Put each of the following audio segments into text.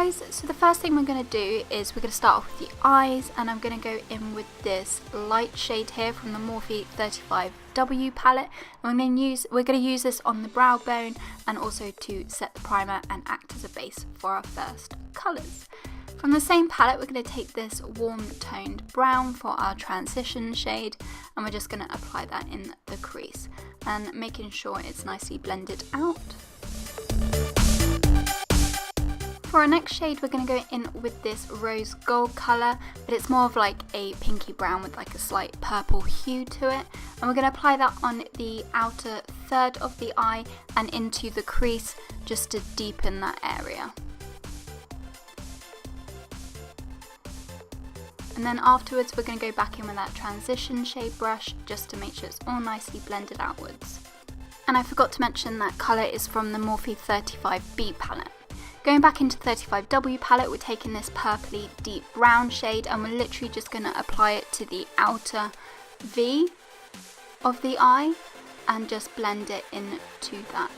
guys, so the first thing we're going to do is we're going to start off with the eyes, and I'm going to go in with this light shade here from the Morphe 35W palette. And we're going to use this on the brow bone and also to set the primer and act as a base for our first colours. From the same palette, we're going to take this warm toned brown for our transition shade, and we're just going to apply that in the crease and making sure it's nicely blended out. For our next shade, we're going to go in with this rose gold colour, but it's more of like a pinky brown with like a slight purple hue to it. And we're going to apply that on the outer third of the eye and into the crease just to deepen that area. And then afterwards, we're going to go back in with that transition shade brush just to make sure it's all nicely blended outwards. And I forgot to mention that colour is from the Morphe 35B palette. Going back into 35W palette, we're taking this purpley deep brown shade and we're literally just going to apply it to the outer V of the eye and just blend it into that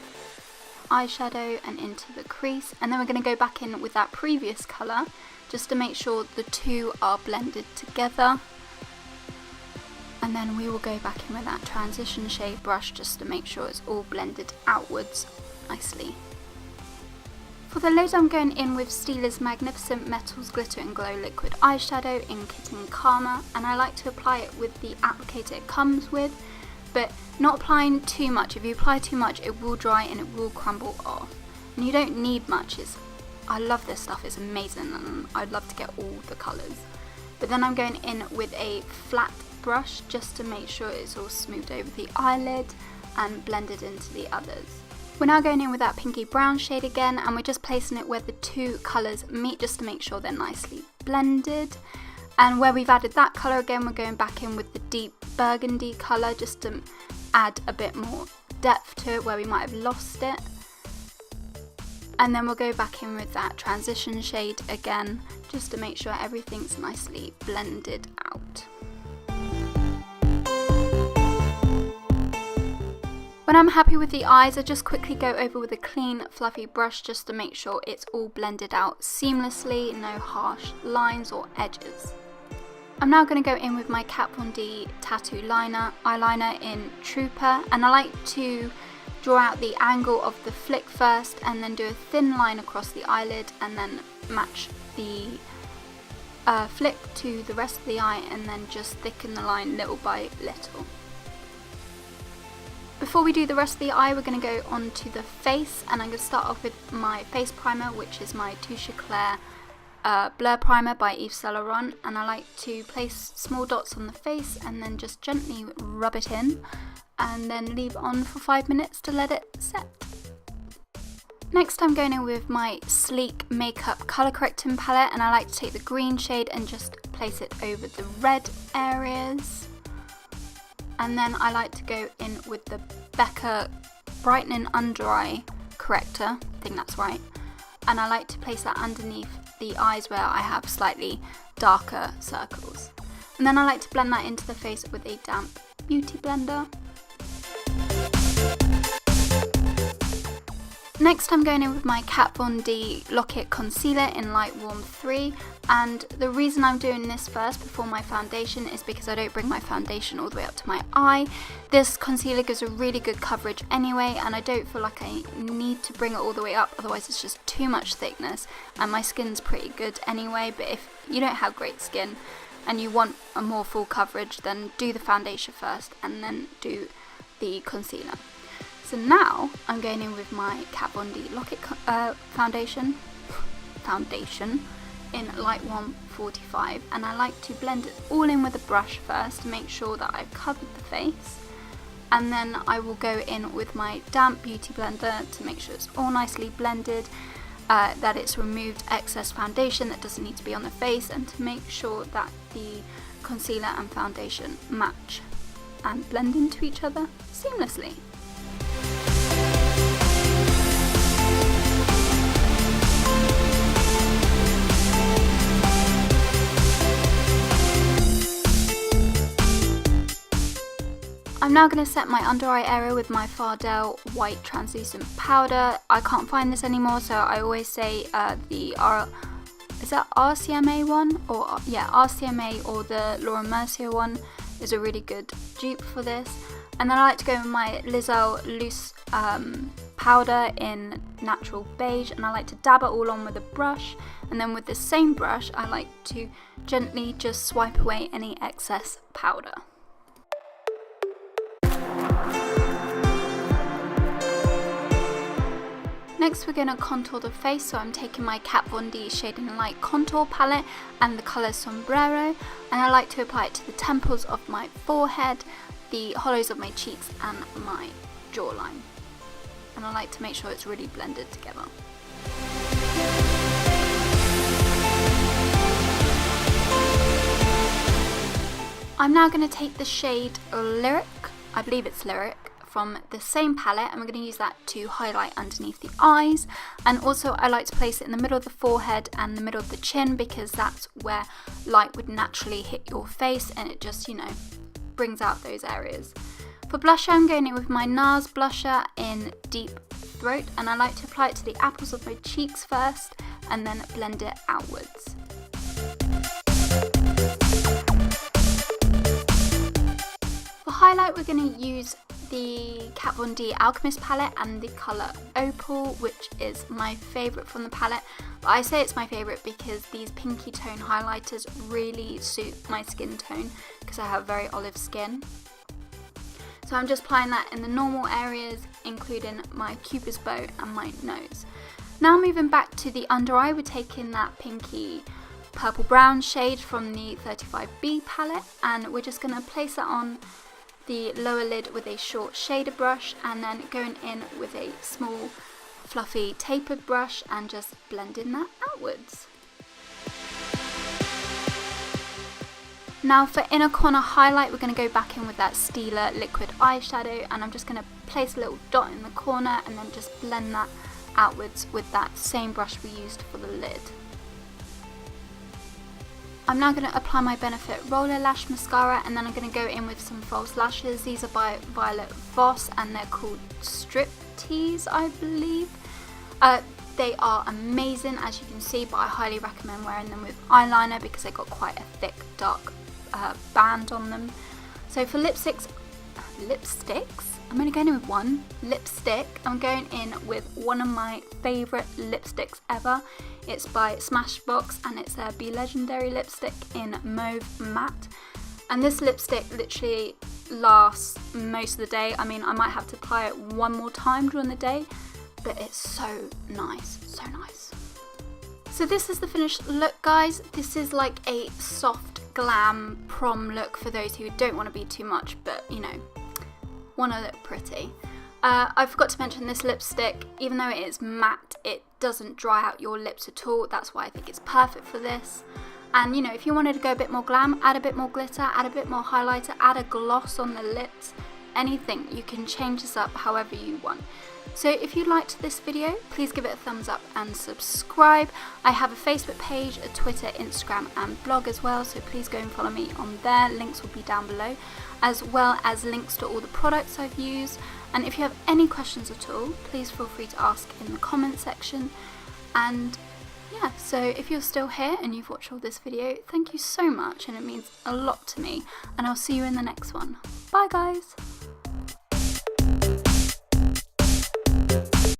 eyeshadow and into the crease. And then we're going to go back in with that previous colour just to make sure the two are blended together. And then we will go back in with that transition shade brush just to make sure it's all blended outwards nicely. For the lid, I'm going in with Stila's Magnificent Metals Glitter and Glow Liquid Eyeshadow in Kitten Karma, and I like to apply it with the applicator it comes with, but not applying too much. If you apply too much, it will dry and it will crumble off. And you don't need much. I love this stuff, it's amazing, and I'd love to get all the colours. But then I'm going in with a flat brush just to make sure it's all smoothed over the eyelid and blended into the others. We're now going in with that pinky brown shade again, and we're just placing it where the two colours meet just to make sure they're nicely blended. And where we've added that colour again, we're going back in with the deep burgundy colour just to add a bit more depth to it where we might have lost it. And then we'll go back in with that transition shade again just to make sure everything's nicely blended out. When I'm happy with the eyes, I just quickly go over with a clean fluffy brush just to make sure it's all blended out seamlessly, no harsh lines or edges. I'm now going to go in with my Kat Von D tattoo eyeliner in Trooper, and I like to draw out the angle of the flick first and then do a thin line across the eyelid and then match the flick to the rest of the eye and then just thicken the line little by little. Before we do the rest of the eye, we're going to go on to the face, and I'm going to start off with my face primer, which is my Touche Eclair Blur Primer by Yves Saint Laurent, and I like to place small dots on the face and then just gently rub it in and then leave on for 5 minutes to let it set. Next, I'm going in with my Sleek Makeup Colour Correcting palette, and I like to take the green shade and just place it over the red areas. And then I like to go in with the Becca Brightening Under Eye Corrector, I think that's right. And I like to place that underneath the eyes where I have slightly darker circles. And then I like to blend that into the face with a damp beauty blender. Next, I'm going in with my Kat Von D Lock-It Concealer in Light Warm 3, and the reason I'm doing this first before my foundation is because I don't bring my foundation all the way up to my eye. This concealer gives a really good coverage anyway, and I don't feel like I need to bring it all the way up, otherwise it's just too much thickness, and my skin's pretty good anyway. But if you don't have great skin and you want a more full coverage, then do the foundation first and then do the concealer. So now I'm going in with my Kat Von D Lock-It foundation in Light Warm 45, and I like to blend it all in with a brush first to make sure that I've covered the face, and then I will go in with my damp beauty blender to make sure it's all nicely blended, that it's removed excess foundation that doesn't need to be on the face, and to make sure that the concealer and foundation match and blend into each other seamlessly. I'm now going to set my under eye area with my Fardell white translucent powder. I can't find this anymore, so I always say is that RCMA one? Or yeah, RCMA or the Laura Mercier one is a really good dupe for this. And then I like to go with my Lizelle loose powder in natural beige, and I like to dab it all on with a brush, and then with the same brush I like to gently just swipe away any excess powder. Next we're going to contour the face, so I'm taking my Kat Von D Shade and Light contour palette and the colour Sombrero, and I like to apply it to the temples of my forehead, the hollows of my cheeks and my jawline. And I like to make sure it's really blended together. I'm now going to take the shade Lyric, I believe it's Lyric, from the same palette, and we're going to use that to highlight underneath the eyes. And also I like to place it in the middle of the forehead and the middle of the chin, because that's where light would naturally hit your face and it just, you know, brings out those areas. For blusher, I'm going in with my NARS blusher in Deep Throat, and I like to apply it to the apples of my cheeks first and then blend it outwards. For highlight, we're going to use the Kat Von D Alchemist palette and the colour Opal, which is my favourite from the palette. But I say it's my favourite because these pinky tone highlighters really suit my skin tone, because I have very olive skin. So I'm just applying that in the normal areas, including my cupid's bow and my nose. Now moving back to the under eye, we're taking that pinky purple brown shade from the 35B palette, and we're just going to place it on the lower lid with a short shader brush, and then going in with a small fluffy tapered brush and just blending that outwards. Now for inner corner highlight, we're going to go back in with that Stila liquid eyeshadow, and I'm just going to place a little dot in the corner and then just blend that outwards with that same brush we used for the lid. I'm now going to apply my Benefit Roller Lash Mascara, and then I'm going to go in with some false lashes. These are by Violet Voss and they're called Striptease, I believe. They are amazing, as you can see, but I highly recommend wearing them with eyeliner because they've got quite a thick dark band on them. So for lipsticks, I'm only going in with one lipstick. I'm going in with one of my favourite lipsticks ever. It's by Smashbox and it's a Be Legendary lipstick in Mauve Matte. And this lipstick literally lasts most of the day. I mean, I might have to apply it one more time during the day, but it's so nice, so nice. So this is the finished look, guys. This is like a soft glam prom look for those who don't want to be too much, but you know, want to look pretty. I forgot to mention this lipstick, even though it is matte, it doesn't dry out your lips at all. That's why I think it's perfect for this. And you know, if you wanted to go a bit more glam, add a bit more glitter, add a bit more highlighter, add a gloss on the lips, anything. You can change this up however you want. So if you liked this video, please give it a thumbs up and subscribe. I have a Facebook page, a Twitter, Instagram and blog as well, so please go and follow me on there. Links will be down below, as well as links to all the products I've used. And if you have any questions at all, please feel free to ask in the comment section. And yeah, so if you're still here and you've watched all this video, thank you so much, and it means a lot to me, and I'll see you in the next one. Bye guys!